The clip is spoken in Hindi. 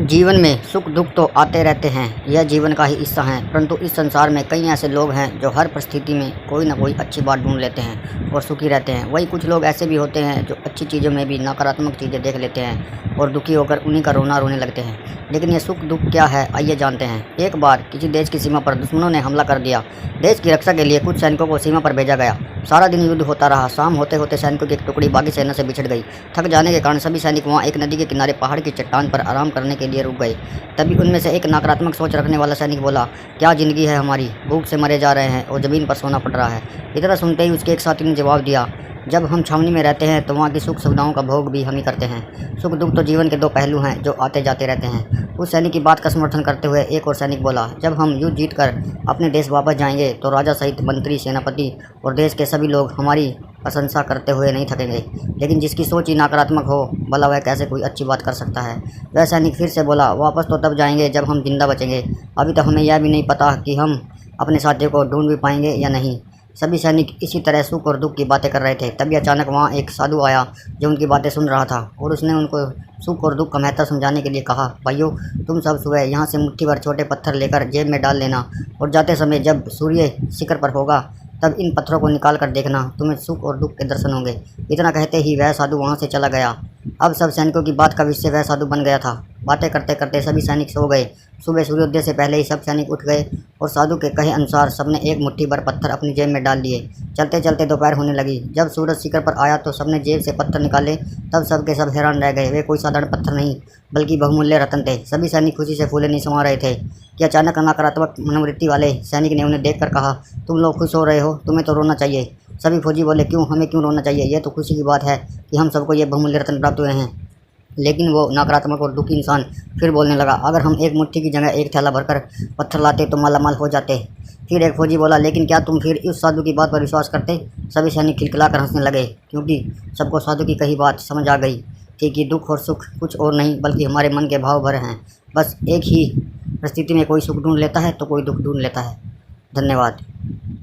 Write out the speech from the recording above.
जीवन में सुख दुख तो आते रहते हैं, यह जीवन का ही हिस्सा है। परंतु इस संसार में कई ऐसे लोग हैं जो हर परिस्थिति में कोई ना कोई अच्छी बात ढूंढ लेते हैं और सुखी रहते हैं। वही कुछ लोग ऐसे भी होते हैं जो अच्छी चीज़ों में भी नकारात्मक चीज़ें देख लेते हैं और दुखी होकर उन्हीं का रोना रोने लगते हैं। लेकिन ये सुख दुख क्या है, आइए जानते हैं। एक बार किसी देश की सीमा पर दुश्मनों ने हमला कर दिया। देश की रक्षा के लिए कुछ सैनिकों को सीमा पर भेजा गया। सारा दिन युद्ध होता रहा। शाम होते होते सैनिकों की एक टुकड़ी बाकी सेना से बिछड़ गई। थक जाने के कारण सभी सैनिक वहां एक नदी के किनारे पहाड़ की चट्टान पर आराम करने के लिए रुक गए। तभी उनमें से एक नकारात्मक सोच रखने वाला सैनिक बोला, क्या जिंदगी है हमारी, भूख से मरे जा रहे हैं और ज़मीन पर सोना पड़ रहा है। इतना सुनते ही उसके एक साथी ने जवाब दिया, जब हम छावनी में रहते हैं तो वहाँ की सुख सुविधाओं का भोग भी हम ही करते हैं। सुख दुख तो जीवन के दो पहलू हैं जो आते जाते रहते हैं। उस सैनिक की बात का समर्थन करते हुए एक और सैनिक बोला, जब हम युद्ध जीतकर अपने देश वापस जाएंगे तो राजा सहित मंत्री, सेनापति और देश के सभी लोग हमारी प्रशंसा करते हुए नहीं थकेंगे। लेकिन जिसकी सोच ही नकारात्मक हो, भला वह कैसे कोई अच्छी बात कर सकता है। वह सैनिक फिर से बोला, वापस तो तब जाएंगे जब हम जिंदा बचेंगे। अभी तो हमें यह भी नहीं पता कि हम अपने साथियों को ढूंढ भी पाएंगे या नहीं। सभी सैनिक इसी तरह सुख और दुख की बातें कर रहे थे। तभी अचानक वहाँ एक साधु आया जो उनकी बातें सुन रहा था और उसने उनको सुख और दुख का महत्व समझाने के लिए कहा, भाइयों, तुम सब सुबह यहाँ से मुट्ठी भर छोटे पत्थर लेकर जेब में डाल लेना और जाते समय जब सूर्य शिखर पर होगा तब इन पत्थरों को निकाल कर देखना, तुम्हें सुख और दुख के दर्शन होंगे। इतना कहते ही वह साधु वहाँ से चला गया। अब सब सैनिकों की बात का विषय वह साधु बन गया था। बातें करते करते सभी सैनिक सो गए। सुबह सूर्योदय से पहले ही सब सैनिक उठ गए और साधु के कहे अनुसार सबने एक मुट्ठी भर पत्थर अपनी जेब में डाल लिए। चलते चलते दोपहर होने लगी। जब सूरज शिखर पर आया तो सबने जेब से पत्थर निकाले। तब सब के सब हैरान रह गए। वे कोई साधारण पत्थर नहीं बल्कि बहुमूल्य रत्न थे। सभी सैनिक खुशी से फूले नहीं समा रहे थे कि अचानक नकारात्मक मनोवृत्ति वाले सैनिक ने उन्हें देखकर कहा, तुम लोग खुश हो रहे हो, तुम्हें तो रोना चाहिए। सभी फौजी बोले, क्यों, हमें क्यों रोना चाहिए, यह तो खुशी की बात है कि हम सबको ये बहुमूल्य रत्न प्राप्त हुए हैं। लेकिन वो नकारात्मक और दुखी इंसान फिर बोलने लगा, अगर हम एक मुट्ठी की जगह एक थैला भरकर पत्थर लाते तो मालामाल हो जाते। फिर एक फौजी बोला, लेकिन क्या तुम फिर उस साधु की बात पर विश्वास करते। सभी सैनिक खिलखिलाकर हंसने लगे क्योंकि सबको साधु की कही बात समझ आ गई थी कि दुख और सुख कुछ और नहीं बल्कि हमारे मन के भाव भरे हैं। बस एक ही परिस्थिति में कोई सुख ढूंढ लेता है तो कोई दुख ढूंढ लेता है। धन्यवाद।